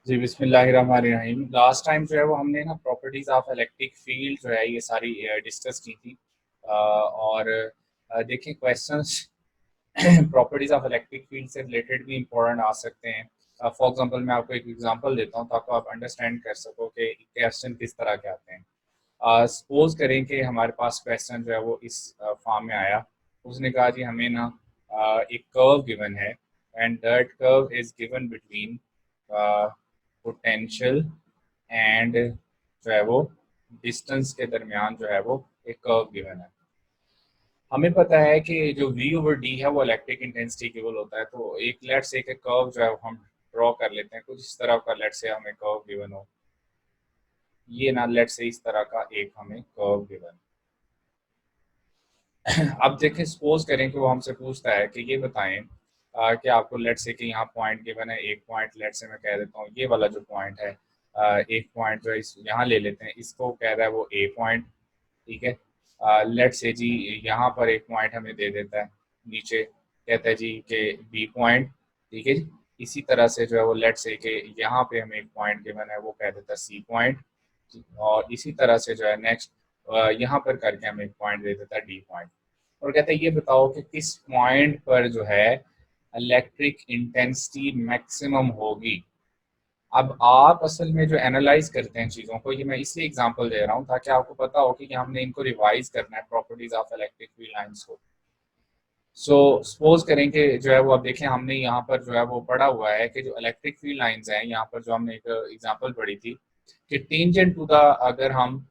जी बिस्मिल्लाहिर्रहमानिर्रहीम। Last time जो है वो हमने ना प्रॉपर्टीज़ ऑफ इलेक्ट्रिक फील्ड जो है ये सारी डिस्कस की थी। और देखिए questions properties of electric field से रिलेटेड भी इंपॉर्टेंट आ सकते हैं। फॉर एग्जांपल मैं आपको एक एग्जांपल देता हूँ ताकि आप अंडरस्टैंड कर सको कि क्वेश्चन किस तरह के आते हैं। सपोज करें कि हमारे पास क्वेश्चन जो है वो इस फॉर्म में आया। उसने कहा जी हमें ना एक कर्व गिवन है and that curve is given between potential and जो है वो डिस्टेंस के दरमियान जो है वो एक कर्व गिवन है। हमें पता है कि जो V ओवर डी है वो इलेक्ट्रिक इंटेंसिटी इक्वल होता है। तो एक लेट से एक कर्व जो है वो हम ड्रॉ कर लेते हैं कुछ इस तरह का। लेट से हमें कर्व गिवन हो, ये ना लेट से इस तरह का एक हमें कर्व गिवन। अब देखें सपोज करें कि वो हमसे पूछता है कि ये बताएं कि आपको लेट से कि यहाँ पॉइंट गिवन है। एक पॉइंट लेट से मैं कह देता हूँ ये वाला जो पॉइंट है, एक पॉइंट जो है इस यहाँ ले लेते हैं, इसको कह रहा है वो ए पॉइंट। ठीक है। लेट से जी यहाँ पर एक पॉइंट हमें दे देता है नीचे, कहता है जी कि बी पॉइंट। ठीक है जी। इसी तरह से जो है वो लेट से कि यहाँ पे हमें एक पॉइंट गिवन है वो कह देता है सी पॉइंट। और इसी तरह से जो है नेक्स्ट यहाँ पर करके हमें एक पॉइंट दे देता है डी पॉइंट। और कहता है ये बताओ कि किस पॉइंट पर जो है इलेक्ट्रिक इंटेंसिटी मैक्सिमम होगी। अब आप असल में जो एनालाइज करते हैं चीज़ों को, ये मैं इसलिए एग्जांपल दे रहा हूँ ताकि आपको पता हो कि हमने इनको रिवाइज करना है properties of electric field lines को। सो सपोज करें कि जो है वो अब देखें हमने यहाँ पर जो है वो पढ़ा हुआ है कि जो इलेक्ट्रिक फील्ड लाइंस हैं यहाँ पर जो हमने एक एग्जांपल पढ़ी थी कि टेंजेंट टू द, अगर हम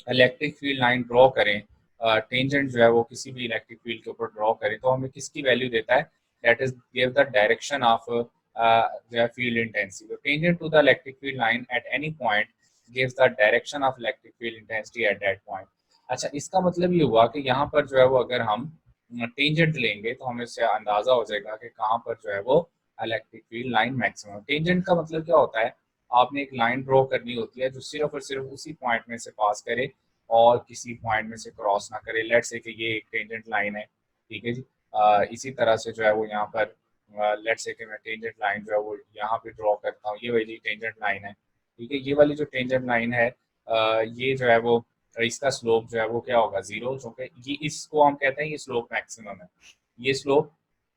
इलेक्ट्रिक फील्ड लाइन ड्रॉ करें, टेंजेंट जो है वो किसी भी इलेक्ट्रिक फील्ड के ऊपर ड्रॉ करें तो हमें किसकी वैल्यू देता है, that is give the direction of जो है फील्ड इंटेंसिटी। तो tangent to the electric field line at any point gives the direction of electric field intensity at that point. अच्छा, इसका मतलब ये हुआ कि यहाँ पर जो है वो अगर हम टेंजेंट लेंगे तो हमें इससे अंदाजा हो जाएगा कि कहाँ पर जो है वो electric field line maximum. Tangent का मतलब क्या होता है, आपने एक लाइन ड्रॉ करनी होती है जो सिर्फ और सिर्फ उसी पॉइंट में से पास करे और किसी पॉइंट में से क्रॉस ना करे। लेट्स से कि ये एक टेंजेंट लाइन है। ठीक है जी। इसी तरह से जो है वो यहाँ पर लेट्स से कि मैं टेंजेंट लाइन जो है वो यहाँ पे ड्रॉ करता हूँ, ये वाली टेंजेंट लाइन है। ठीक है, ये वाली जो टेंजेंट लाइन है ये जो है वो इसका स्लोप जो है वो क्या होगा, जीरो। क्योंकि ये इसको हम कहते हैं ये स्लोप मैक्सिमम है, ये स्लोप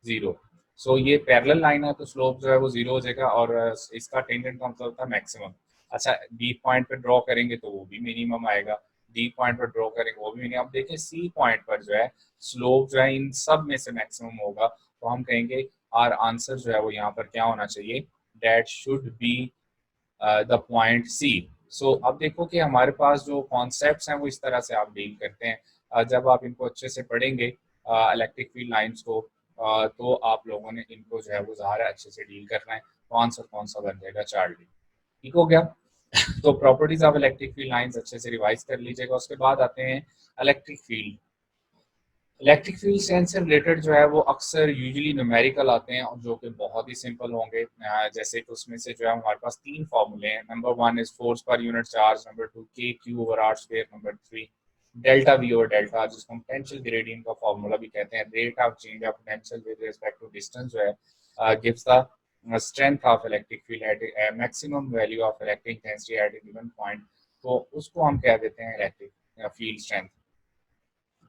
जीरो। सो ये पैरेलल लाइन है तो स्लोप जो है वो जीरो हो जाएगा और इसका टेंजेंट का मतलब होता है मैक्सिमम। अच्छा, बी पॉइंट पे ड्रॉ करेंगे तो वो भी मिनिमम आएगा, डी पॉइंट पर ड्रॉ करेंगे वो भी मिनिमम। अब देखिए सी पॉइंट पर जो है स्लोप जो है इन सब में से मैक्सिमम होगा तो हम कहेंगे आर आंसर जो है वो यहाँ पर क्या होना चाहिए, that should be the point C. So अब देखो कि हमारे पास जो कॉन्सेप्ट्स हैं वो इस तरह से आप डील करते हैं। जब आप इनको अच्छे से पढ़ेंगे इलेक्ट्रिक फील्ड लाइंस को, तो आप लोगों ने इनको जो है वो ज़्यादा अच्छे से डील करना है। तो आंसर कौन सा बन जाएगा, 4D। ठीक हो गया। तो properties of electric field lines अच्छे से रिवाइज कर लीजिएगा। उसके बाद आते हैं electric field. Electric field science से रिलेटेड जो है वो अक्सर यूजुअली न्यूमेरिकल आते हैं और जो कि बहुत ही सिंपल होंगे। जैसे कि उसमें से जो है हमारे पास तीन फॉर्मूले हैं। Number one is force per unit charge, number two K Q over are square, number three delta V over delta, जिसको हम पोटेंशियल ग्रेडियंट का फॉर्मूला भी कहते हैं। Rate of change of potential with respect to distance जो है gives the strength of electric field at maximum value of electric intensity at a given point. तो उसको हम कह देते हैं इलेक्ट्रिक फील्ड स्ट्रेंथ।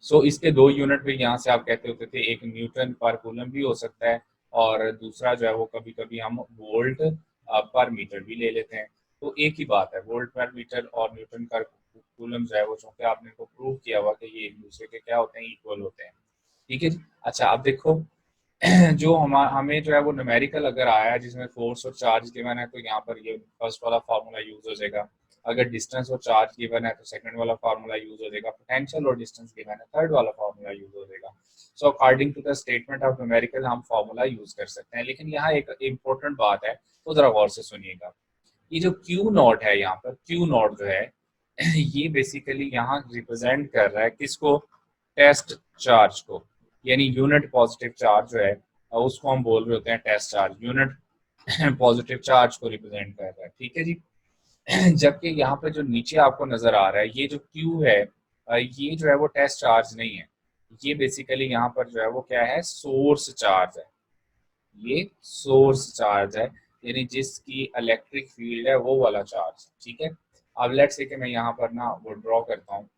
सो इसके दो यूनिट भी यहाँ से आप कहते होते थे, एक न्यूटन पर कूलम भी हो सकता है और दूसरा जो है वो कभी कभी हम वोल्ट पर मीटर भी ले लेते हैं। तो एक ही बात है, वोल्ट पर मीटर और न्यूटन पर कूलम जो है वो, चूंकि आपने को प्रूव किया हुआ कि ये एक दूसरे के क्या होते हैं, इक्वल होते हैं। ठीक है जी। अच्छा, अब देखो जो हमें जो है वो न्यूमेरिकल अगर आया है जिसमें फोर्स और चार्ज गिवन है तो यहाँ पर ये फर्स्ट वाला फार्मूला यूज हो जाएगा। अगर डिस्टेंस और चार्ज गिवन है तो सेकंड वाला फार्मूला यूज हो जाएगा। पोटेंशियल और डिस्टेंस गिवन है, थर्ड वाला फार्मूला यूज हो जाएगा। So according to the statement of numerical हम फार्मूला यूज कर सकते हैं। लेकिन यहाँ एक इम्पोर्टेंट बात है, तो जरा गौर से सुनिएगा। ये जो क्यू नॉट है यहाँ पर, क्यू नॉट जो है ये बेसिकली यहाँ रिप्रेजेंट कर रहा है किसको, टेस्ट चार्ज को। यानी यूनिट पॉजिटिव चार्ज जो है उसको हम बोल रहे होते हैं test charge. Unit positive charge को रिप्रेजेंट कर रहा है। ठीक है जी। जबकि यहाँ पे जो नीचे आपको नजर आ रहा है ये जो क्यू है, ये जो है वो टेस्ट चार्ज नहीं है। ये बेसिकली यहाँ पर जो है वो क्या है, सोर्स चार्ज है। ये सोर्स चार्ज है। यानी जिसकी इलेक्ट्रिक फील्ड है वो वाला चार्ज, ठीक है। अब लेट्स से कि मैं यहाँ पर ना वो ड्रॉ करता हूँ।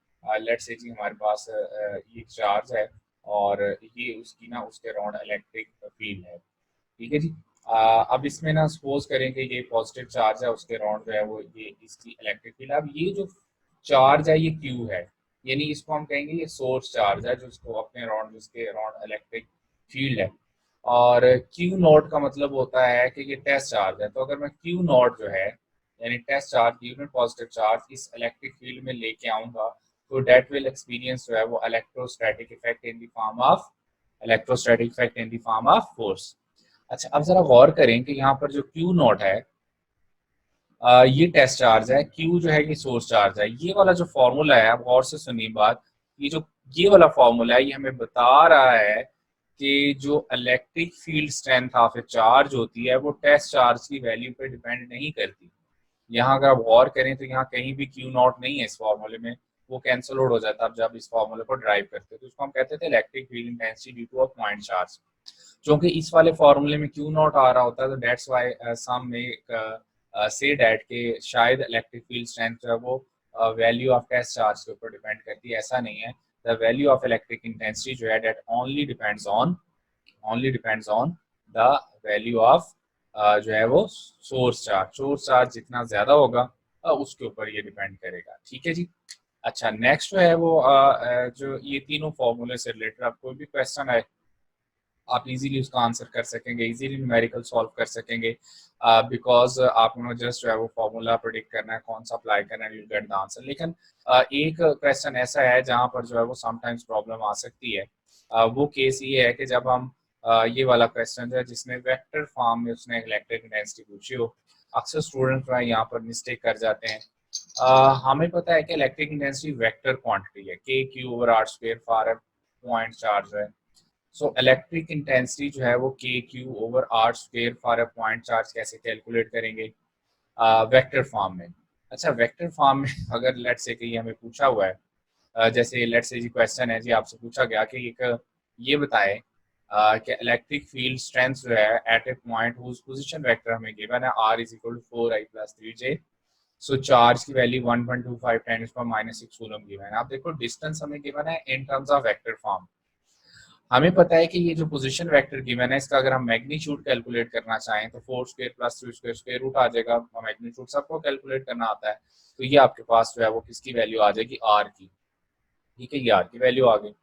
लेट्स से जी हमारे पास ये चार्ज है और ये उसकी ना उसके अराउंड इलेक्ट्रिक फील्ड है, ठीक है जी। अब इसमें ना सपोज करें कि ये पॉजिटिव चार्ज है, उसके अराउंड जो है वो ये इसकी इलेक्ट्रिक फील्ड। अब ये जो चार्ज है ये क्यू है, यानी इसको हम कहेंगे ये सोर्स चार्ज है जो इसको अपने अराउंड जिसके अराउंड इलेक्ट्रिक फील्ड है। और क्यू नॉट का मतलब होता है कि ये टेस्ट चार्ज है। तो अगर मैं क्यू नॉट जो है यानी test charge unit positive charge इस इलेक्ट्रिक फील्ड में लेके आऊंगा तो डेट विल एक्सपीरियंस जो है वो electrostatic effect in the form of electrostatic effect in the form of force. अच्छा, अब जरा गौर करें कि यहाँ पर जो क्यू नॉट है ये टेस्ट चार्ज है, क्यू जो है ये सोर्स चार्ज है। ये वाला जो फॉर्मूला है, आप गौर से सुनिए बात, ये जो ये वाला फॉर्मूला है ये हमें बता रहा है कि जो electric field strength of A charge होती है वो टेस्ट चार्ज की वैल्यू पे डिपेंड नहीं करती। यहाँ अगर आप गौर करें तो यहाँ कहीं भी क्यू नॉट नहीं है इस फॉर्मूले में, वो कैंसिल आउट हो जाता है जब इस फॉर्मूले को ड्राइव करते हैं। तो इसको हम कहते थे electric field intensity due to a point charge. क्योंकि इस वाले फॉर्मूले में क्यू नॉट आ रहा होता है तो डेट्स वाई सम में से डैट के शायद इलेक्ट्रिक फील्ड स्ट्रेंथ जो है वो वैल्यू ऑफ टेस्ट चार्ज के ऊपर डिपेंड करती है। ऐसा नहीं है, the value of electric intensity जो है that only depends on the value of जो है वो सोर्स चार्ज जितना ज्यादा होगा उसके ऊपर ये डिपेंड करेगा, ठीक है जी। अच्छा, नेक्स्ट जो है वो जो ये तीनों फॉर्मूले से रिलेटेड आप कोई भी क्वेश्चन है आप इजीली उसका आंसर कर सकेंगे, इजीली न्यूमेरिकल सॉल्व कर सकेंगे, बिकॉज आपको जस्ट जो है वो फॉर्मूला प्रेडिक्ट करना है कौन सा अप्लाई करना है, यू गेट द आंसर। लेकिन एक क्वेश्चन ऐसा है जहां पर जो है वो समटाइम्स प्रॉब्लम आ सकती है। वो केस ये है कि जब हम ये वाला क्वेश्चन जो है जिसमें वेक्टर फॉर्म में उसने इलेक्ट्रिक इंटेंसिटी पूछी हो, अक्सर स्टूडेंट जो है यहाँ पर मिस्टेक कर जाते हैं। हमें पता है कि इलेक्ट्रिक इंटेंसिटी वेक्टर क्वांटिटी है, k Q over are square for point charge है। सो इलेक्ट्रिक इंटेंसिटी जो है वो k Q over are square for a point charge कैसे कैलकुलेट करेंगे वेक्टर फॉर्म में। अच्छा, वेक्टर फॉर्म में अगर लेट्स से कि हमें पूछा हुआ है जैसे लेट्स से जी क्वेश्चन है जी आपसे पूछा गया कि एक ये बताएं कि इलेक्ट्रिक फील्ड स्ट्रेंथ जो है at a point whose position vector हमें गिवन है r is equal to 4i plus 3j। So charge की वैल्यू 1.25 10 टू -6 कूलम गिवन है। आप देखो डिस्टेंस हमें गिवन है in terms of vector form. हमें पता है कि ये जो पोजीशन वेक्टर गिवन है इसका अगर हम मैग्नीट्यूड कैलकुलेट करना चाहें तो 4 square plus 3 square square root आ जाएगा। मैग्नीट्यूड सबको कैलकुलेट करना आता है, तो ये आपके पास जो है वो किसकी वैल्यू आ जाएगी, आर की, ठीक है, ये आर की वैल्यू आ गई।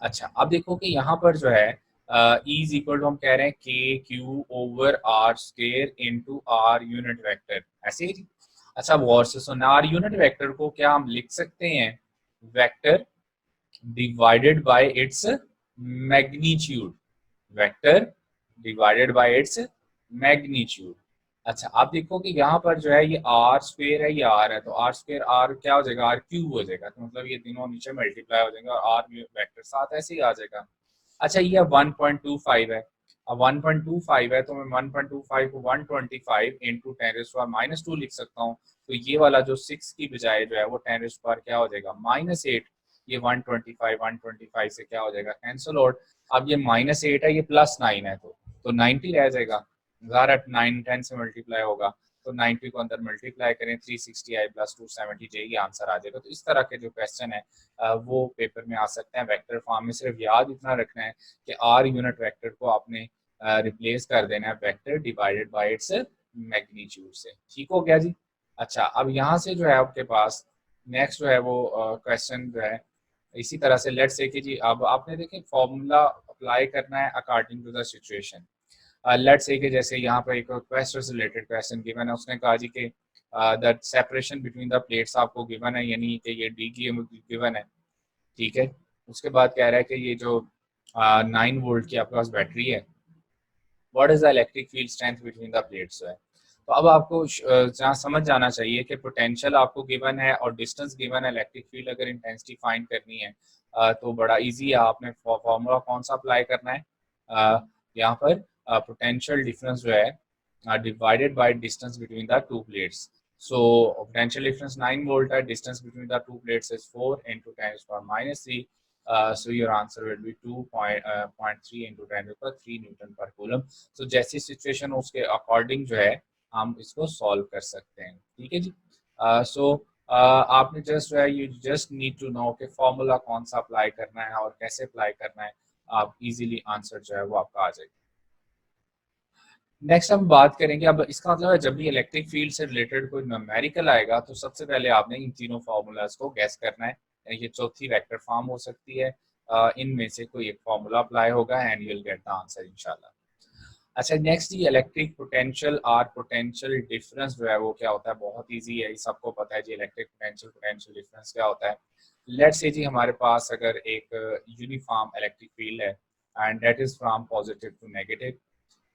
अच्छा, अब देखो कि यहाँ पर जो है इज इक्वल टू हम कह रहे हैं k Q over are square into r unit vector, ऐसे ही। अच्छा, अब गौर से सुनना, आर यूनिट वेक्टर को क्या हम लिख सकते हैं vector divided by its magnitude, vector divided by its magnitude. अच्छा, आप देखो कि यहाँ पर जो है ये आर स्क्वेयर है, ये आर है, तो आर स्क्वेयर आर क्या हो जाएगा, आर क्यूब हो जाएगा। तो मतलब ये तीनों नीचे मल्टीप्लाई हो जाएंगे और आर वेक्टर साथ ऐसे ही आ जाएगा। अच्छा, ये 1.25 है। अब 1.25 है तो मैं 1.25 को 125 इंटू 10⁻² लिख सकता हूँ। तो ये वाला जो 6 की बजाय जो है वो 10⁻² क्या हो जाएगा -8। ये 125 से क्या हो जाएगा, कैंसिल आउट। अब ये -8 है, ये +9 है, तो 90 रह जाएगा। ज़ाहिर है 9 10 से मल्टीप्लाई होगा तो 90 को अंदर मल्टीप्लाई करें 360i प्लस 270j, ये आंसर आ जाएगा। तो इस तरह के जो क्वेश्चन है वो पेपर में आ सकते हैं वेक्टर फॉर्म में। सिर्फ याद इतना रखना है कि आर यूनिट वेक्टर को आपने रिप्लेस कर देना है vector divided by its magnitude से, ठीक हो गया जी। अच्छा, अब यहाँ से जो है आपके पास नेक्स्ट जो है वो क्वेश्चन जो है इसी तरह से लेट्स से कि जी अब आपने देखें फॉर्मूला अप्लाई करना है according to the situation. Let's say कि जैसे यहाँ पर एक क्वेश्चन से रिलेटेड क्वेश्चन गिवन है, उसने कहा जी कि the separation between the plates आपको गिवन है, यानी कि ये डी की गिवन है, ठीक है। उसके बाद कह रहा है कि ये जो 9 वोल्ट की आपके पास बैटरी है, what is the electric field strength between the plates है। तो अब आपको जहाँ समझ जाना चाहिए कि पोटेंशियल आपको गिवन है और डिस्टेंस गिवन है, इलेक्ट्रिक फील्ड अगर इंटेंसिटी फाइंड करनी है तो बड़ा इजी है। आपने फॉर्मूला कौन सा अप्लाई करना है, यहाँ पर पोटेंशियल डिफरेंस जो है divided by distance between the two plates. So potential difference 9 volt है, distance between the two plates is 4 × 10⁻³ so your answer will be 2.3 into 10⁻³ Newton पर कूलम। so जैसी सिचुएशन उसके अकॉर्डिंग जो है हम इसको सॉल्व कर सकते हैं। ठीक है जी। so आपने जस्ट जो है you just need to know कि फॉर्मूला कौन सा अप्लाई करना है और कैसे अप्लाई करना है, आप इजीली आंसर जो है वो आपका आ जाएगा। नेक्स्ट हम बात करेंगे, अब इसका मतलब है जब भी इलेक्ट्रिक फील्ड से रिलेटेड कोई न्यूमेरिकल आएगा तो सबसे पहले आपने इन तीनों फार्मूलाज को गैस करना है। यानी कि चौथी वेक्टर फॉर्म हो सकती है, इनमें से कोई एक फार्मूला अप्लाई होगा and you will get the answer इंशाल्लाह। अच्छा नेक्स्ट, ये इलेक्ट्रिक पोटेंशियल और पोटेंशियल डिफरेंस जो है वो क्या होता है, बहुत इजी है, ये सबको पता है जी। इलेक्ट्रिक पोटेंशियल पोटेंशियल डिफरेंस क्या होता है। लेट्स से जी हमारे पास अगर एक यूनिफॉर्म इलेक्ट्रिक फील्ड है and that is from positive to negative,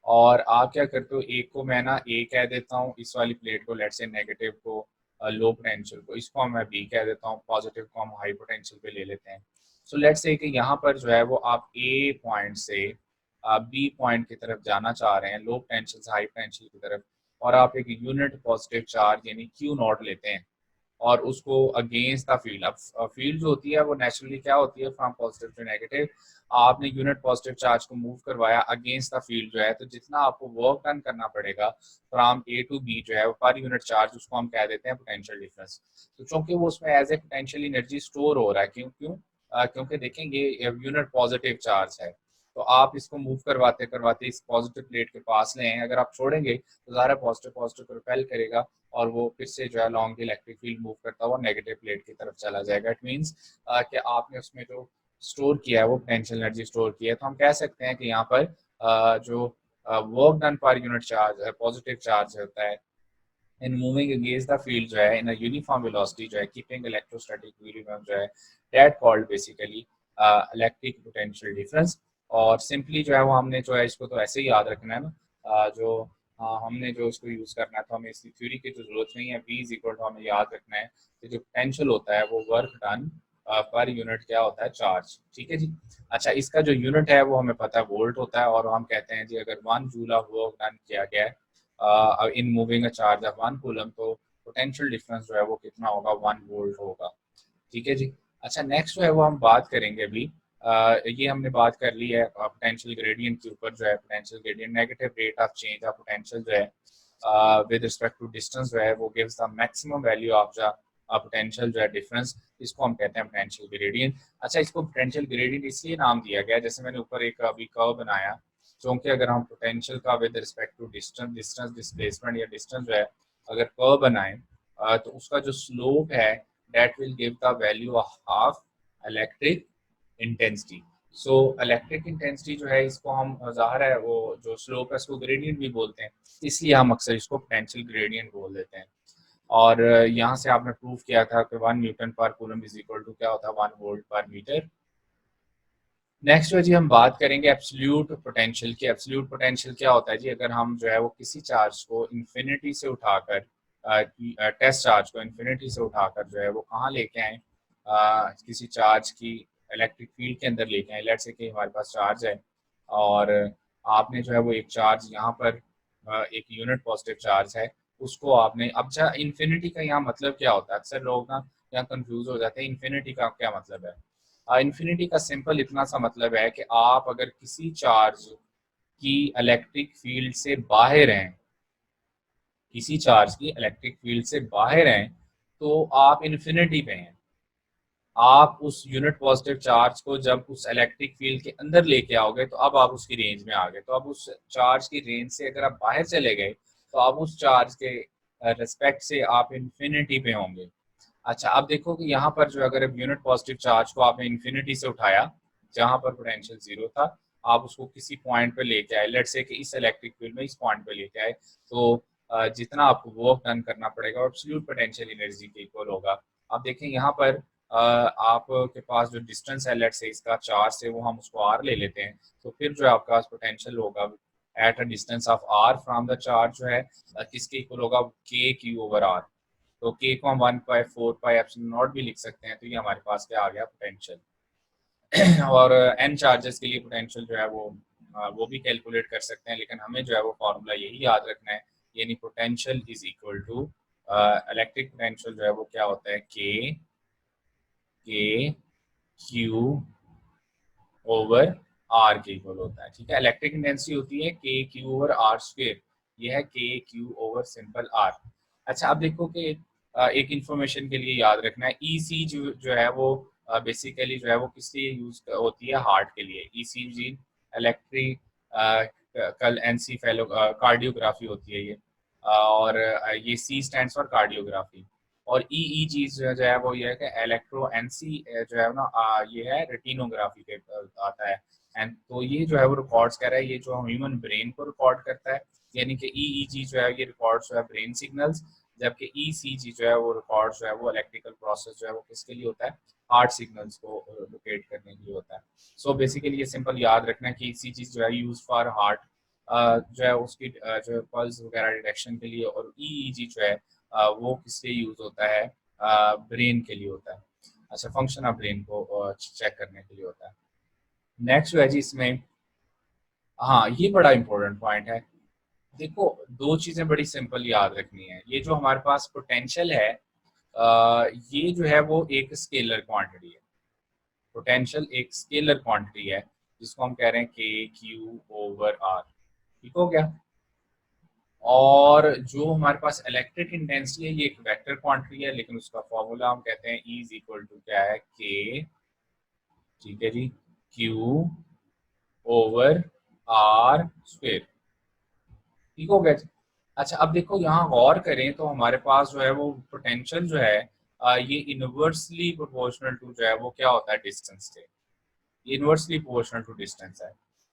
और आप क्या करते हो, एक को मैं ना ए कह देता हूँ, इस वाली प्लेट को, लेट्स से नेगेटिव को लो पोटेंशियल को, इसको मैं बी कह देता हूँ, पॉजिटिव को हम हाई पोटेंशियल पे ले लेते हैं। सो लेट्स से कि यहाँ पर जो है वो आप ए पॉइंट से बी पॉइंट की तरफ जाना चाह रहे हैं, लो पोटेंशियल से हाई पोटेंशियल की तरफ, और आप एक यूनिट पॉजिटिव चार्ज यानी क्यू नॉट लेते हैं और उसको अगेंस्ट द फील्ड। अब फील्ड जो होती है वो नेचुरली क्या होती है, फ्रॉम पॉजिटिव टू नेगेटिव, आपने यूनिट पॉजिटिव चार्ज को मूव करवाया अगेंस्ट द फील्ड जो है, तो जितना आपको वर्क डन करना पड़ेगा फ्रॉम ए टू बी जो है वो पर यूनिट चार्ज, उसको हम कह देते हैं पोटेंशियल डिफरेंस। तो चूंकि वो उसमें as a potential energy store हो रहा है, क्यों क्यों क्योंकि देखेंगे यूनिट पॉजिटिव चार्ज है, तो आप इसको मूव करवाते करवाते इस पॉजिटिव प्लेट के पास ले आए, अगर आप छोड़ेंगे तो ज़्यादा पॉजिटिव पॉजिटिव को रिपेल करेगा और वो फिर से जो है लॉन्ग इलेक्ट्रिक फील्ड मूव करता हुआ नेगेटिव प्लेट की तरफ चला जाएगा। इट मीन्स कि आपने उसमें जो स्टोर किया है वो पोटेंशियल एनर्जी स्टोर की है। तो हम कह सकते हैं कि यहाँ पर जो वर्क डन पर यूनिट चार्ज पॉजिटिव चार्ज होता है in moving against the field जो है इन अ यूनिफॉर्म वेलोसिटी जो है कीपिंग इलेक्ट्रोस्टैटिक इक्विलिब्रियम जो है, that called basically electric potential difference. और सिंपली जो है वो हमने जो है इसको तो ऐसे ही याद रखना है ना, हमने जो इसको यूज करना है, तो हमें इसकी थ्योरी की तो जरूरत नहीं है। V इज इक्वल टू हमें याद रखना है कि जो पोटेंशियल होता है वो वर्क डन पर यूनिट क्या होता है, चार्ज। ठीक है जी। अच्छा इसका जो यूनिट है वो हमें पता है वोल्ट होता है, और हम कहते हैं जी अगर 1 जूल ऑफ वर्क डन किया गया है in moving a charge of 1 coulomb, तो पोटेंशियल डिफरेंस जो है वो कितना होगा, 1 वोल्ट होगा। ठीक है जी। अच्छा नेक्स्ट जो है वो हम बात करेंगे अभी, ये हमने बात कर ली है पोटेंशियल ग्रेडियंट के ऊपर जो है, potential gradient negative rate of change of potential जो है विद रिस्पेक्ट टू डिस्टेंस जो है वो gives the maximum value of the potential जो है डिफरेंस, इसको हम कहते हैं पोटेंशियल ग्रेडियंट। अच्छा इसको पोटेंशियल ग्रेडियंट इसलिए नाम दिया गया है, जैसे मैंने ऊपर एक अभी कर्व बनाया, क्योंकि अगर हम पोटेंशियल का with respect to distance distance displacement या डिस्टेंस जो है अगर कर्व बनाएं, तो उसका जो स्लोप है that will give the value of electric intensity। so electric intensity जो है इसको हम ज़ाहिर है वो जो स्लोप है इसको ग्रेडियंट भी बोलते हैं, इसलिए हम अक्सर इसको पोटेंशियल ग्रेडियंट बोल देते हैं। और यहाँ से आपने प्रूव किया था कि 1 न्यूटन पर कूलम इज इक्वल टू क्या होता है, 1 वोल्ट पर मीटर। नेक्स्ट जो है जी हम बात करेंगे एब्सोल्यूट पोटेंशियल की। एब्सोल्यूट पोटेंशियल क्या होता है जी, अगर हम जो है वो किसी चार्ज को इन्फिनिटी से उठाकर टेस्ट चार्ज को इन्फिनिटी से उठाकर जो है वो कहाँ लेके आए, किसी चार्ज की इलेक्ट्रिक फील्ड के अंदर लेके आए। लेट्स से कि हमारे पास चार्ज है और आपने जो है वो एक चार्ज यहाँ पर एक यूनिट पॉजिटिव चार्ज है, उसको आपने अब अच्छा इन्फिनिटी का यहाँ मतलब क्या होता है, अक्सर लोग ना यहाँ कंफ्यूज हो जाते हैं, इन्फिनिटी का क्या मतलब है। इन्फिनिटी का सिंपल इतना सा मतलब है कि आप अगर किसी चार्ज की इलेक्ट्रिक फील्ड से बाहर हैं, किसी चार्ज की इलेक्ट्रिक फील्ड से बाहर हैं, तो आप इन्फिनिटी पे हैं। आप उस यूनिट पॉजिटिव चार्ज को जब उस इलेक्ट्रिक फील्ड के अंदर लेके आओगे तो अब आप उसकी रेंज में आ गए, तो अब उस चार्ज की रेंज से अगर आप बाहर चले गए तो अब उस चार्ज के रिस्पेक्ट से आप इन्फिनिटी पे होंगे। अच्छा अब देखो कि यहाँ पर जो अगर यूनिट पॉजिटिव चार्ज को आपने इन्फिनिटी से उठाया जहाँ पर पोटेंशियल जीरो था, आप उसको किसी पॉइंट पे लेके आए, लेट्स से कि इस इलेक्ट्रिक फील्ड में इस पॉइंट पे लेके आए, तो जितना आपको वर्क डन करना पड़ेगा वो एब्सोल्यूट पोटेंशियल एनर्जी के इक्वल होगा। अब देखें यहाँ पर आपके पास जो डिस्टेंस है लेट्स से इसका 4 से वो हम उसको r ले लेते हैं, तो फिर जो आपका पोटेंशियल होगा at a distance of r from the charge जो है किसके इक्वल होगा, k q ओवर r। तो k को हम 1/4 पाई एप्सिलॉन नॉट भी लिख सकते हैं, तो ये हमारे पास क्या आ गया, पोटेंशियल। और n चार्जेस के लिए पोटेंशियल जो है वो भी कैलकुलेट कर सकते हैं, लेकिन हमें जो है वो फॉर्मूला यही याद रखना है, यानी potential is equal to electric potential जो है वो क्या होता है, के क्यू ओवर आर के इक्वल होता है। ठीक है, इलेक्ट्रिक इंटेंसिटी होती है k Q over R square, ये है k Q over simple are. अच्छा, अब देखो कि एक इंफॉर्मेशन के लिए याद रखना है, ई सी जो है वो बेसिकली जो है वो किस लिए यूज होती है, हार्ट के लिए। ई सी जी इलेक्ट्रिक कल एनसीफेलो कार्डियोग्राफी होती है ये, और ये सी स्टैंड्स फॉर कार्डियोग्राफी। और ईईजी जो है वो ये है कि इलेक्ट्रो एनसी जो है ना ये है रेटिनोग्राफी के आता है। एंड तो ये जो है वो रिकॉर्ड्स कर रहा है, ये जो ह्यूमन ब्रेन को रिकॉर्ड करता है, यानी कि ईईजी जो है ये रिकॉर्ड्स जो है ब्रेन सिग्नल्स, जबकि ईसीजी जो है वो रिकॉर्ड जो है वो इलेक्ट्रिकल प्रोसेस जो है वो किसके लिए होता है, हार्ट सिग्नल्स को लोकेट करने के लिए होता है। सो बेसिकली ये सिंपल याद रखना है कि ईसीजी जो है यूज फॉर हार्ट जो है उसकी जो पल्स वगैरह डिटेक्शन के लिए, और ईईजी जो है वो किस लिए यूज होता है, ब्रेन के लिए होता है। अच्छा, फंक्शन ऑफ ब्रेन को चेक करने के लिए होता है। नेक्स्ट जो है जी इसमें, हाँ ये बड़ा इंपॉर्टेंट पॉइंट है। देखो, दो चीजें बड़ी सिंपल याद रखनी है। ये जो हमारे पास पोटेंशियल है, ये जो है वो एक स्केलर क्वांटिटी है। पोटेंशियल एक स्केलर क्वांटिटी है जिसको हम कह रहे हैं के क्यू ओवर आर। ठीक हो गया। और जो हमारे पास इलेक्ट्रिक इंटेंसिटी है ये एक वेक्टर क्वांटिटी है, लेकिन उसका फॉर्मूला हम कहते हैं E इज इक्वल टू क्या है, के, ठीक है जी, क्यू ओवर आर स्क्वेयर। ठीक हो गया जी। अच्छा, अब देखो यहाँ गौर करें तो हमारे पास जो है वो पोटेंशियल जो है ये इनवर्सली प्रोपोर्शनल टू जो है वो क्या होता है, डिस्टेंस से। ये इनवर्सली प्रोपोर्शनल टू डिस्टेंस है।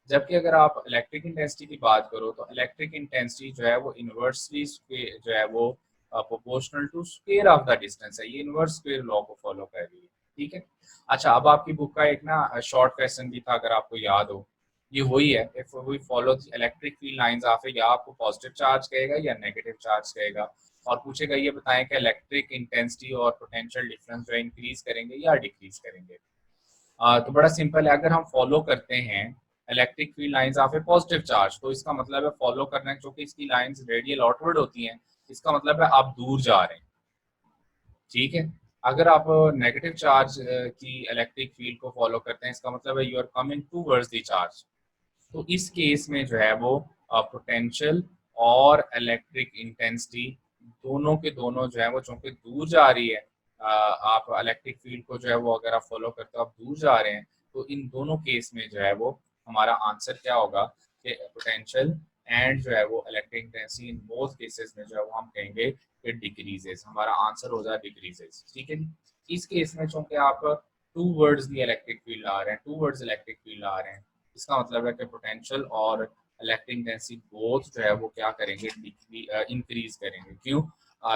जबकि अगर आप इलेक्ट्रिक इंटेंसिटी की बात करो तो इलेक्ट्रिक इंटेंसिटी जो है वो इनवर्सली जो है वो proportional to square of the distance है। ये इनवर्स स्क्वायर लॉ को फॉलो कर रही है। ठीक है। अच्छा, अब आपकी बुक का एक ना शॉर्ट क्वेश्चन भी था, अगर आपको याद हो, ये वही है, if we follow the electric field lines of, या आपको पॉजिटिव चार्ज कहेगा या नेगेटिव चार्ज कहेगा, और पूछेगा ये बताएं कि इलेक्ट्रिक इंटेंसिटी और पोटेंशियल डिफरेंस जो है इंक्रीज करेंगे या डिक्रीज करेंगे। तो बड़ा सिंपल है, अगर हम फॉलो करते हैं electric field lines of A positive charge, तो इसका मतलब है फॉलो करना है, क्योंकि इसकी लाइंस रेडियल आउटवर्ड होती हैं, इसका मतलब है आप दूर जा रहे हैं। ठीक है। अगर आप नेगेटिव चार्ज की इलेक्ट्रिक फील्ड को फॉलो करते हैं, इसका मतलब है you are coming towards the charge. तो इस केस में जो है वो पोटेंशियल और इलेक्ट्रिक इंटेंसिटी दोनों के दोनों जो है वो चूंकि दूर जा रही है, आप इलेक्ट्रिक फील्ड को जो है वो अगर आप फॉलो करते हो, आप दूर जा रहे हैं, तो इन दोनों केस में जो है वो हमारा आंसर क्या होगा कि पोटेंशियल एंड जो है वो electric intensity in both cases में जो है वो हम कहेंगे कि डिक्रीजेस। हमारा आंसर हो जाए डिक्रीजेस। ठीक है जी। इस केस में चूंकि आप towards the electric field आ रहे हैं, टू वर्ड्स इलेक्ट्रिक फील्ड आ रहे हैं, इसका मतलब है कि पोटेंशियल और इलेक्ट्रिक इंटेंसिटी बोथ जो है वो क्या करेंगे, इंक्रीज करेंगे। क्यों?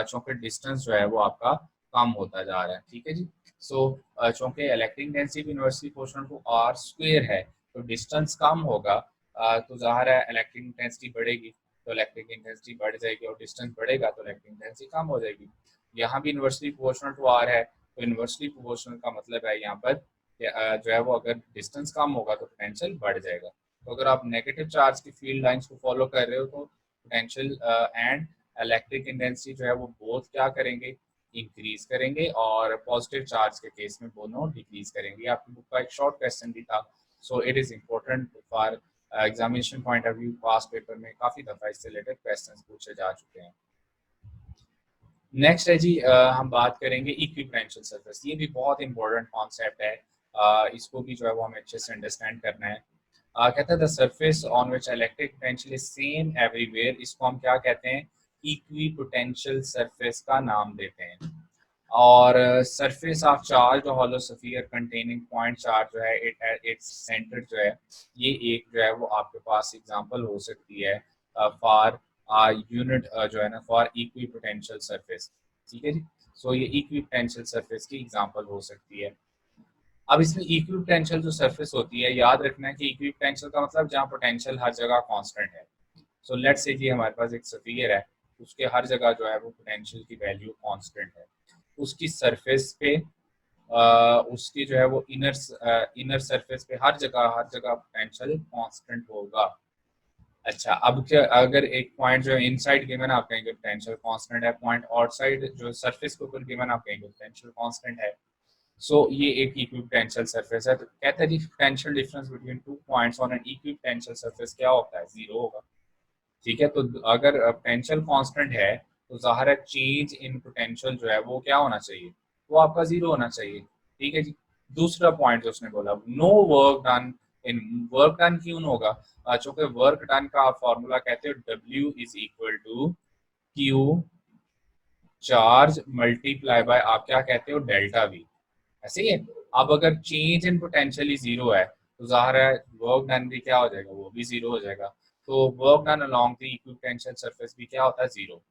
चूंकि डिस्टेंस जो है वो आपका कम होता जा रहा है। ठीक है जी। सो चूंकि electric intensity inversely proportional to r square है, तो डिस्टेंस कम होगा, तो जाहिर है इलेक्ट्रिक इंटेंसिटी बढ़ेगी, तो इलेक्ट्रिक इंटेंसिटी बढ़ जाएगी, और डिस्टेंस बढ़ेगा तो इलेक्ट्रिक इंटेंसिटी कम हो जाएगी। यहाँ भी इनवर्सली प्रोपोर्शनल टू आर है, तो इनवर्सली प्रोपोर्शनल का मतलब है यहाँ पर जो है वो अगर डिस्टेंस कम होगा तो पोटेंशियल बढ़ जाएगा। तो अगर आप नेगेटिव चार्ज की फील्ड लाइंस को फॉलो कर रहे हो तो पोटेंशियल एंड इलेक्ट्रिक इंटेंसिटी जो है वो बोथ क्या करेंगे, इंक्रीज करेंगे, और पॉजिटिव चार्ज के केस में दोनों डिक्रीज करेंगे। आपकी बुक का एक शॉर्ट क्वेश्चन भी था, so it is important for examination point of view. Past paper में काफी दफा इससे रिलेटेड क्वेश्चन पूछे जा चुके हैं। नेक्स्ट है जी, हम बात करेंगे इक्विपोटेंशियल सरफेस। ये भी बहुत इंपॉर्टेंट कॉन्सेप्ट है, इसको भी जो है वो हमें अच्छे से अंडरस्टैंड करना है। कहता है the surface on which electric potential is same everywhere, इसको हम क्या कहते हैं, इक्विपोटेंशियल सरफेस का नाम देते हैं। और surface of charge hollow sphere containing point charge जो है इट्स सेंटर जो है, ये एक जो है वो आपके पास एग्जांपल हो सकती है फॉर यूनिट जो है ना, फॉर इक्विपोटेंशियल सरफेस। ठीक है जी। सो ये इक्विपोटेंशियल सरफेस की एग्जांपल हो सकती है। अब इसमें इक्विपोटेंशियल जो सरफेस होती है, याद रखना है कि इक्विपोटेंशियल का मतलब जहाँ पोटेंशियल हर जगह कांस्टेंट है। सो लेट्स से कि हमारे पास एक स्फीयर है, उसके हर जगह जो है वो पोटेंशियल की वैल्यू कांस्टेंट है। उसकी सरफेस पे उसकी जो है वो इनर सरफेस पे हर जगह पोटेंशियल कांस्टेंट होगा। अच्छा, अब क्या अगर एक पॉइंट जो है इनसाइड गिवन आप कहेंगे पोटेंशियल कांस्टेंट है, पॉइंट आउटसाइड जो सरफेस के ऊपर गिवन आप कहेंगे पोटेंशियल कांस्टेंट है। ये एक इक्विपोटेंशियल सरफेस है। तो कहते हैं जी potential difference between two points on an equipotential surface क्या होता है, जीरो होगा। ठीक है, तो अगर पोटेंशियल कांस्टेंट है तो जाहिर है चेंज इन पोटेंशियल जो है वो क्या होना चाहिए, वो आपका जीरो होना चाहिए। ठीक है जी। दूसरा पॉइंट जो उसने बोला, no work done in, work done क्यों होगा, चूंकि वर्क डन का आप फॉर्मूला कहते हो W is equal to q charge multiply by आप क्या कहते हो डेल्टा V। ऐसे ही है। अब अगर चेंज इन पोटेंशियली जीरो है तो जाहिर है वर्क डन भी क्या हो जाएगा, वो भी जीरो हो जाएगा। तो work done along the equipotential surface भी क्या होता है, जीरो।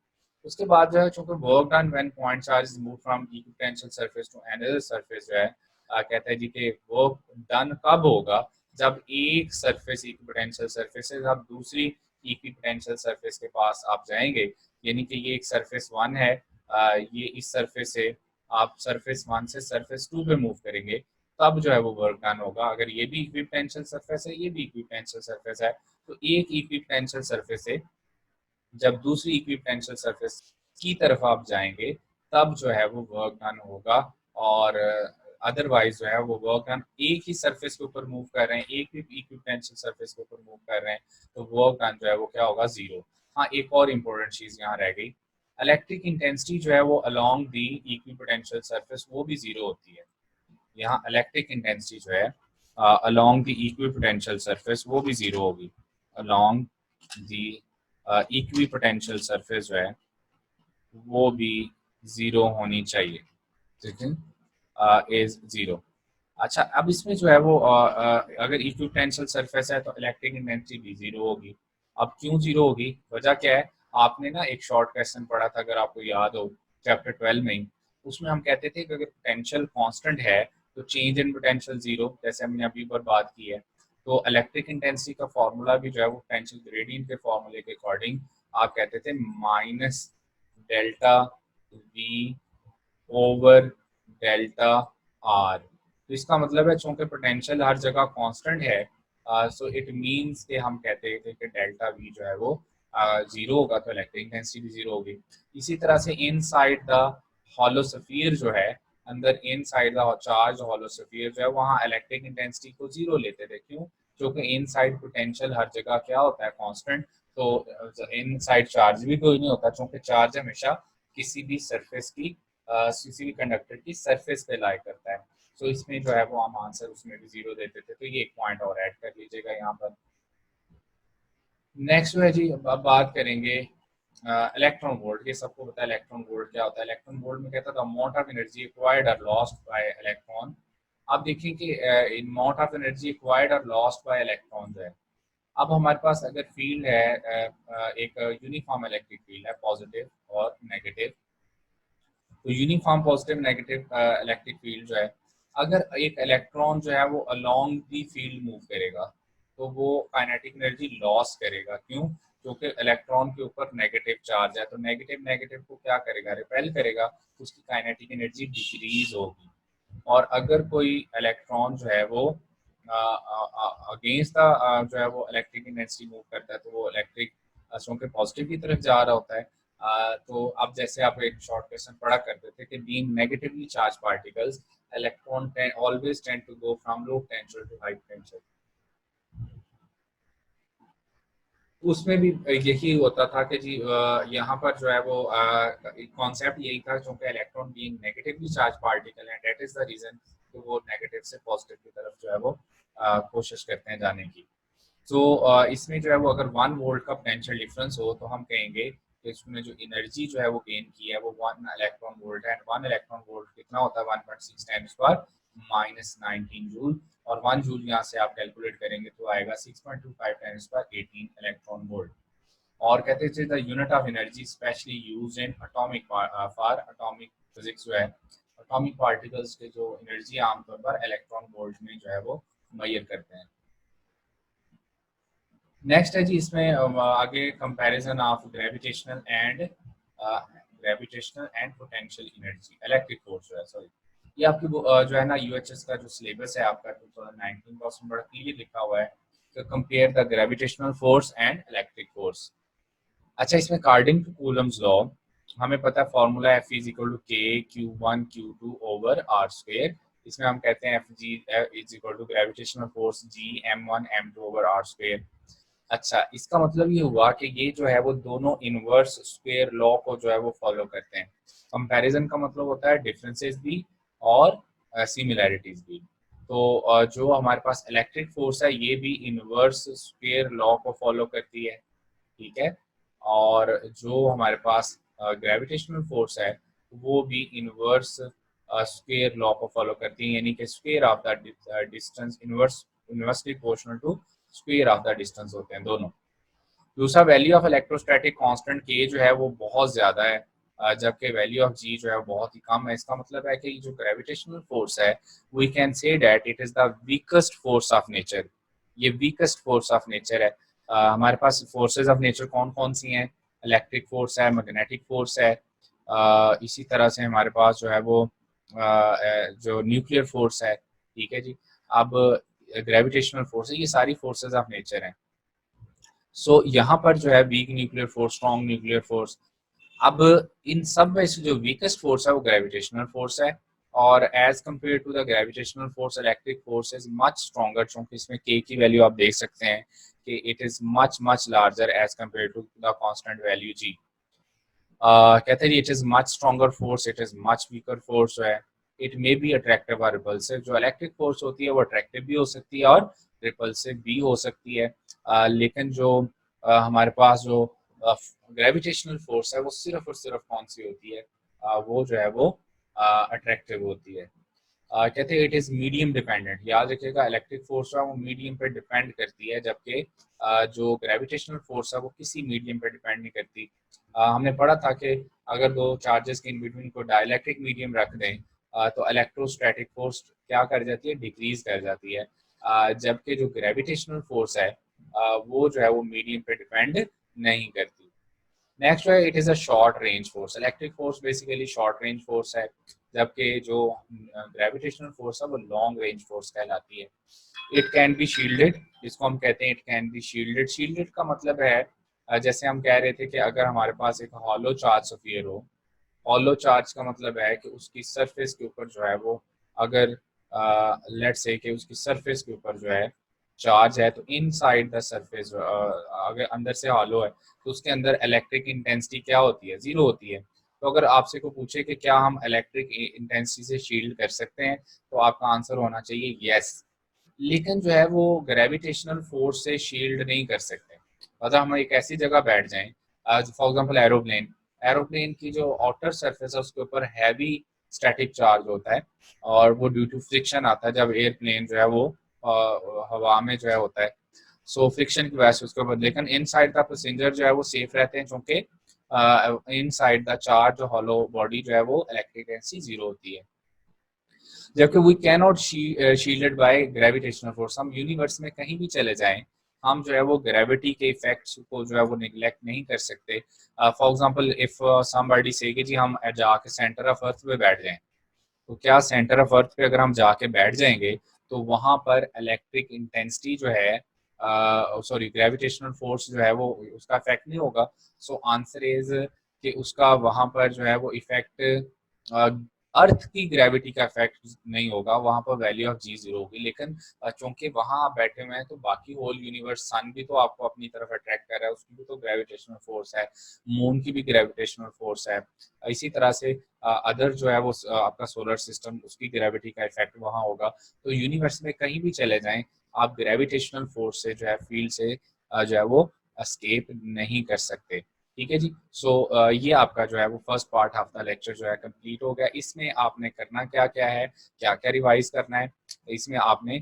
उसके बाद जो है चूंकि work done when point charge is move from equipotential surface to another surface जो है कहते हैं जी कि वर्क डन कब होगा, जब एक सरफेस इक्विपोटेंशियल सरफेस से आप दूसरी इक्विपोटेंशियल सरफेस के पास आप जाएंगे। यानी कि ये एक सरफेस वन है, ये इस सरफेस से आप सरफेस वन से सरफेस टू पे मूव करेंगे, तब जो है वो वर्क डन होगा। अगर ये भी इक्विपोटेंशियल सरफेस है, ये भी इक्विपोटेंशियल सरफेस है, तो एक इक्विपोटेंशियल सरफेस से जब दूसरी इक्विपोटेंशियल सरफेस की तरफ आप जाएंगे तब जो है वो वर्क डन होगा। और अदरवाइज जो है वो वर्क डन एक ही सरफेस के ऊपर मूव कर रहे हैं, एक ही इक्विपोटेंशियल सरफेस के ऊपर मूव कर रहे हैं, तो वर्क डन जो है वो क्या होगा, जीरो। हाँ, एक और इम्पोर्टेंट चीज यहाँ रह गई, इलेक्ट्रिक इंटेंसिटी जो है वो अलोंग दी इक्विपोटेंशियल सरफेस वो भी जीरो होती है। यहाँ इलेक्ट्रिक इंटेंसिटी जो है अलोंग द इक्विपोटेंशियल सरफेस वो भी जीरो होगी। अलोंग दी इक्विपोटेंशियल सरफेस जो है वो भी जीरो होनी चाहिए। ठीक है, इज जीरो। अच्छा, अब इसमें जो है वो अगर इक्विपोटेंशियल सरफेस है तो इलेक्ट्रिक इंटेंसिटी भी जीरो होगी। अब क्यों जीरो होगी, वजह क्या है, आपने ना एक शॉर्ट क्वेश्चन पढ़ा था अगर आपको याद हो, चैप्टर 12 में ही। उसमें हम कहते थे कि अगर पोटेंशियल कांस्टेंट है तो चेंज इन पोटेंशियल जीरो, जैसे हमने अभी पर बात की है। तो इलेक्ट्रिक इंटेंसिटी का फॉर्मूला भी जो है वो पोटेंशियल ग्रेडियंट के फॉर्मूले के अकॉर्डिंग आप कहते थे minus delta V over delta R. तो इसका मतलब है चूंकि पोटेंशियल हर जगह कांस्टेंट है, सो इट मींस कि हम कहते थे कि डेल्टा वी जो है वो जीरो होगा, तो इलेक्ट्रिक इंटेंसिटी भी जीरो होगी। इसी तरह से इनसाइड द हॉलोस्फीयर जो है, अंदर इनसाइड द चार्ज हॉलोस्फीयर जो है वहाँ इलेक्ट्रिक इंटेंसिटी को जीरो लेते थे। क्यों, क्योंकि इनसाइड पोटेंशियल हर जगह क्या होता है, कांस्टेंट। तो इनसाइड चार्ज भी कोई नहीं होता, क्योंकि चार्ज हमेशा किसी भी सरफेस की किसी भी कंडक्टर की सरफेस पे लाई करता है। तो इसमें जो है वो हम आंसर उसमें भी जीरो देते थे, तो ये एक पॉइंट और ऐड कर लीजिएगा यहाँ पर। नेक्स्ट जो है जी, अब बात करेंगे इलेक्ट्रॉन वोल्ट। ये सबको पता है इलेक्ट्रॉन वोल्ट क्या होता है। इलेक्ट्रॉन वोल्ट में कहता था अमाउंट ऑफ एनर्जी एक्वायर्ड और लॉस्ट बाय इलेक्ट्रॉन। आप देखिए कि अमाउंट ऑफ एनर्जी एक्वायर्ड और लॉस्ट बाय इलेक्ट्रॉन जो है, अब हमारे पास अगर फील्ड है एक यूनिफॉर्म इलेक्ट्रिक फील्ड है, पॉजिटिव और नेगेटिव। तो uniform positive negative electric field जो है, अगर एक इलेक्ट्रॉन जो है वो अलोंग दी फील्ड मूव करेगा तो वो काइनेटिक एनर्जी लॉस करेगा। क्यों, क्योंकि इलेक्ट्रॉन के ऊपर नेगेटिव चार्ज है, तो नेगेटिव नेगेटिव को क्या करेगा, रिपेल करेगा, तो उसकी काइनेटिक एनर्जी डिक्रीज होगी। और अगर कोई इलेक्ट्रॉन जो है वो अगेंस्ट द जो है वो इलेक्ट्रिक इंटेंसिटी मूव करता है, तो वो इलेक्ट्रिक चूंकि पॉजिटिव की तरफ जा रहा होता है। तो अब जैसे आप एक शॉर्ट क्वेश्चन पढ़ा करते थे कि being negatively charge particles electron always tend to go from low potential to high potential. उसमें भी यही होता था कि जी यहाँ पर जो है वो कॉन्सेप्ट यही था, क्योंकि electron being negatively charge particle है, दैट इज द रीजन कि वो नेगेटिव से पॉजिटिव की तरफ जो है वो कोशिश करते हैं जाने की। तो इसमें जो है वो अगर 1 वोल्ट का पोटेंशियल डिफरेंस हो तो हम कहेंगे कि इसमें जो एनर्जी जो है वो गेन की है वो 1 इलेक्ट्रॉन वोल्ट है। एंड 1 इलेक्ट्रॉन वोल्ट कितना होता है, 1.6 टाइम्स पर माइनस 19 जूल। और 1 जूल यहाँ से आप कैलकुलेट करेंगे तो आएगा 6.25 टाइम्स पर 18 इलेक्ट्रॉन वोल्ट। और कहते थे the unit of energy specially use in atomic for atomic physics जो है, अटोमिक पार्टिकल्स के जो एनर्जी आमतौर पर इलेक्ट्रॉन वोल्ट में जो है वो मैयर करते हैं। नेक्स्ट है जी, इसमें आगे comparison of gravitational and potential energy electric force जो है, सॉरी ये आपकी जो है ना यूएचएस का जो सिलेबस है आपका 2019 का, उसमें बड़ा क्लियर लिखा हुआ है तो compare the gravitational force and electric force. अच्छा, इसमें अकॉर्डिंग टू कूलम्स लॉ हमें पता है formula F is equal to K Q one Q two over R square. इसमें हम कहते हैं F G is equal to gravitational force G m1m2/r²। अच्छा, इसका मतलब ये हुआ कि ये जो है वो दोनों इनवर्स स्क्वायर लॉ को जो है वो फॉलो करते हैं। कंपैरिजन का मतलब होता है डिफरेंसेस भी और सिमिलैरिटीज भी। तो जो हमारे पास इलेक्ट्रिक फोर्स है ये भी इनवर्स स्क्वायर लॉ को फॉलो करती है, ठीक है। और जो हमारे पास ग्रेविटेशनल फोर्स है वो भी इनवर्स स्क्वायर लॉ को फॉलो करती है, यानी कि square of the distance inversely proportional to square of the distance होते हैं दोनों। दूसरा, वैल्यू ऑफ इलेक्ट्रोस्टैटिक कांस्टेंट के जो है वो बहुत ज़्यादा है, जबकि वैल्यू ऑफ जी जो है वो बहुत ही कम है। इसका मतलब है कि जो ग्रेविटेशनल फोर्स है we can say that it is the weakest force of nature. ये वीकेस्ट फोर्स ऑफ नेचर है। हमारे पास फोर्सेज ऑफ नेचर कौन कौन सी हैं? इलेक्ट्रिक फोर्स है, मैग्नेटिक फोर्स है, इसी तरह से हमारे पास जो है वो जो न्यूक्लियर फोर्स है, ठीक है जी। अब ग्रेविटेशनल फोर्स है, ये सारी फोर्सेज ऑफ नेचर हैं। सो यहाँ पर जो है weak nuclear force, strong nuclear force. अब इन सब में से जो वीकेस्ट फोर्स है वो ग्रेविटेशनल फोर्स है, और as compare to the gravitational force electric force is much stronger, क्योंकि इसमें के की वैल्यू आप देख सकते हैं कि it is much much larger as compare to the constant value G. कहते हैं it is much stronger force, it is much weaker force जो है इट मे बी अट्रैक्टिव और रिपल्सिव। जो इलेक्ट्रिक फोर्स होती है वो अट्रैक्टिव भी हो सकती है और रिपल्सिव भी हो सकती है। लेकिन जो हमारे पास जो ग्रेविटेशनल फोर्स है वो सिर्फ और सिर्फ कौन सी होती है? वो जो है वो अट्रैक्टिव होती है। कहते हैं इट इज़ मीडियम डिपेंडेंट। याद रखिएगा, इलेक्ट्रिक फोर्स है वो मीडियम पे डिपेंड करती है, जबकि जो ग्रेविटेशनल फोर्स है वो किसी मीडियम पे डिपेंड नहीं करती। हमने पढ़ा था कि अगर दो चार्जेस के इन बिटवीन को डाइलेक्ट्रिक मीडियम रख दें तो इलेक्ट्रोस्टैटिक फोर्स क्या कर जाती है? डिक्रीज कर जाती है। जबकि जो ग्रेविटेशनल फोर्स है वो जो है वो मीडियम पे डिपेंड नहीं करती। नेक्स्ट है it is a short range force. Electric force basically short range force है, जबकि जो ग्रेविटेशनल फोर्स है वो लॉन्ग रेंज फोर्स कहलाती है। इट कैन बी शील्डेड, जिसको हम कहते हैं it can be shielded. Shielded का मतलब है जैसे हम कह रहे थे कि अगर हमारे पास एक हॉलो चार्ज स्फीयर हो, हॉलो चार्ज का मतलब है कि उसकी सरफेस के ऊपर जो है वो अगर लेट से कि उसकी सरफेस के ऊपर जो है चार्ज है, तो इनसाइड द सरफेस अगर अंदर से हॉलो है तो उसके अंदर इलेक्ट्रिक इंटेंसिटी क्या होती है? जीरो होती है। तो अगर आपसे को पूछे कि क्या हम इलेक्ट्रिक इंटेंसिटी से शील्ड कर सकते हैं, तो आपका आंसर होना चाहिए यस। लेकिन जो है वो ग्रेविटेशनल फोर्स से शील्ड नहीं कर सकते। मतलब हम एक ऐसी जगह बैठ जाएं, फॉर एग्जांपल एरोप्लेन, एरोप्लेन की जो आउटर सरफेस है उसके ऊपर हैवी स्टैटिक चार्ज होता है, और वो ड्यू टू फ्रिक्शन आता है जब एयरप्लेन जो है वो हवा में जो है होता है। सो फ्रिक्शन की वजह से उसके ऊपर, लेकिन इन साइड द पैसेंजर जो है वो सेफ रहते हैं, क्योंकि inside the charge hollow body जो है वो इलेक्ट्रिक एनर्जी जीरो होती है। जबकि we can not shielded by gravitational force. हम यूनिवर्स में कहीं भी चले जाएं, हम जो है वो ग्रेविटी के इफेक्ट्स को जो है वो निगलेक्ट नहीं कर सकते। फॉर एग्जांपल इफ समबडी से कि जी हम जाके सेंटर ऑफ अर्थ पे बैठ जाएं, तो क्या सेंटर ऑफ अर्थ पे अगर हम जाके बैठ जाएंगे तो वहां पर इलेक्ट्रिक इंटेंसिटी जो है सॉरी ग्रेविटेशनल फोर्स जो है वो उसका इफेक्ट नहीं होगा। सो आंसर इज कि उसका वहां पर जो है वो इफेक्ट अर्थ की ग्रेविटी का इफेक्ट नहीं होगा, वहां पर वैल्यू ऑफ जी जीरो होगी। लेकिन चूंकि वहां आप बैठे हुए हैं तो बाकी होल यूनिवर्स, सन भी तो आपको अपनी तरफ अट्रैक्ट कर रहा है, उसकी भी तो ग्रेविटेशनल फोर्स है, मून की भी ग्रेविटेशनल फोर्स है। इसी तरह से अदर जो है वो आपका सोलर सिस्टम, उसकी ग्रेविटी का इफेक्ट वहां होगा। तो यूनिवर्स में कहीं भी चले जाएं, आप ग्रेविटेशनल फोर्स से जो है फील्ड से जो है वो एस्केप नहीं कर सकते। ठीक है जी। सो ये आपका जो है वो first part of the lecture जो है कंप्लीट हो गया। इसमें आपने करना क्या क्या है, क्या क्या रिवाइज करना है? इसमें आपने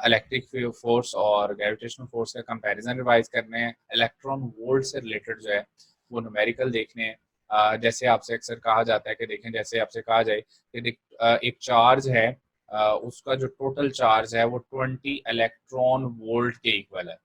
इलेक्ट्रिक फोर्स और ग्रेविटेशनल फोर्स का कंपैरिजन रिवाइज करने हैं, इलेक्ट्रॉन वोल्ट से रिलेटेड जो है वो न्यूमेरिकल देखने हैं। जैसे आपसे अक्सर कहा जाता है कि देखें, जैसे आपसे कहा जाए कि एक चार्ज है, उसका जो टोटल चार्ज है वो 20 इलेक्ट्रॉन वोल्ट के इक्वल है,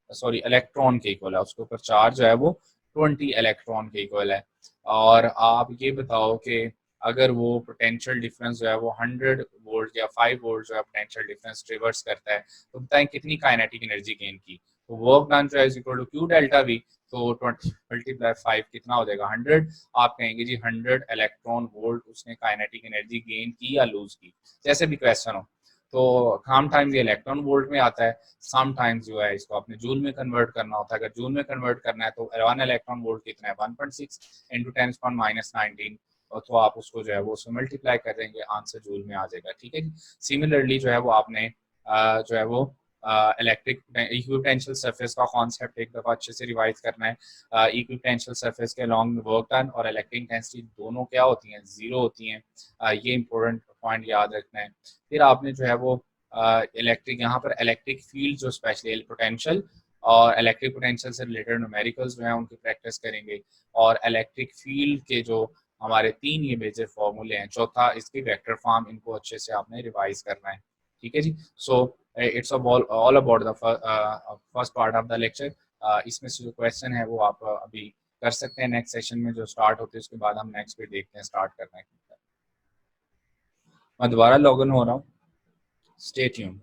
सॉरी इलेक्ट्रॉन के इक्वल है, उसके ऊपर चार्ज जो है वो 20 इलेक्ट्रॉन के इक्वल है। और आप ये बताओ कि अगर वो पोटेंशियल डिफरेंस जो है वो 100 वोल्ट या 5 वोल्ट जो है पोटेंशियल डिफरेंस रिवर्स करता है, तो बताएं कितनी काइनेटिक एनर्जी गेन की। तो वर्क डन जो है is equal to q delta v, तो 20 मल्टीप्लाई 5 कितना हो जाएगा 100। आप कहेंगे जी 100 इलेक्ट्रॉन वोल्ट उसने काइनेटिक एनर्जी गेन की या लूज की, जैसे भी क्वेश्चन हो। तो सम टाइम्स ये इलेक्ट्रॉन वोल्ट में आता है, सम टाइम्स जो है इसको आपने जूल में कन्वर्ट करना होता है। अगर जूल में कन्वर्ट करना है तो 1 इलेक्ट्रॉन वोल्ट कितना है 1.6 इंटू 10⁻⁻19, और तो आप उसको जो है वो उसमें मल्टीप्लाई कर देंगे, आंसर जूल में आ जाएगा। ठीक है। सिमिलरली जो है वो आपने जो है वो इलेक्ट्रिक इक्विपोटेंशियल सरफेस का कॉन्सेप्ट एक दफा अच्छे से रिवाइज करना है। इक्विपोटेंशियल सरफेस के अलॉन्ग वर्क डन और इलेक्ट्रिक इंटेंसिटी दोनों क्या होती हैं, जीरो होती हैं। ये इंपॉर्टेंट पॉइंट याद रखना है। फिर आपने जो है वो इलेक्ट्रिक यहाँ पर इलेक्ट्रिक फील्ड जो स्पेशली पोटेंशियल और इलेक्ट्रिक पोटेंशियल से रिलेटेड न्यूमेरिकल्स जो है उनकी प्रैक्टिस करेंगे, और इलेक्ट्रिक फील्ड के जो हमारे 3 ये मेजर फॉर्मूले हैं, चौथा इसकी वेक्टर फॉर्म, इनको अच्छे से आपने रिवाइज करना है। ठीक है जी। So it's all about the first part of the lecture. इसमें से जो क्वेश्चन है वो आप अभी कर सकते हैं नेक्स्ट सेशन में जो स्टार्ट होते हैं, उसके बाद हम नेक्स्ट पे देखते हैं स्टार्ट करना है। मैं दोबारा लॉग इन हो रहा हूँ, स्टे ट्यून्ड।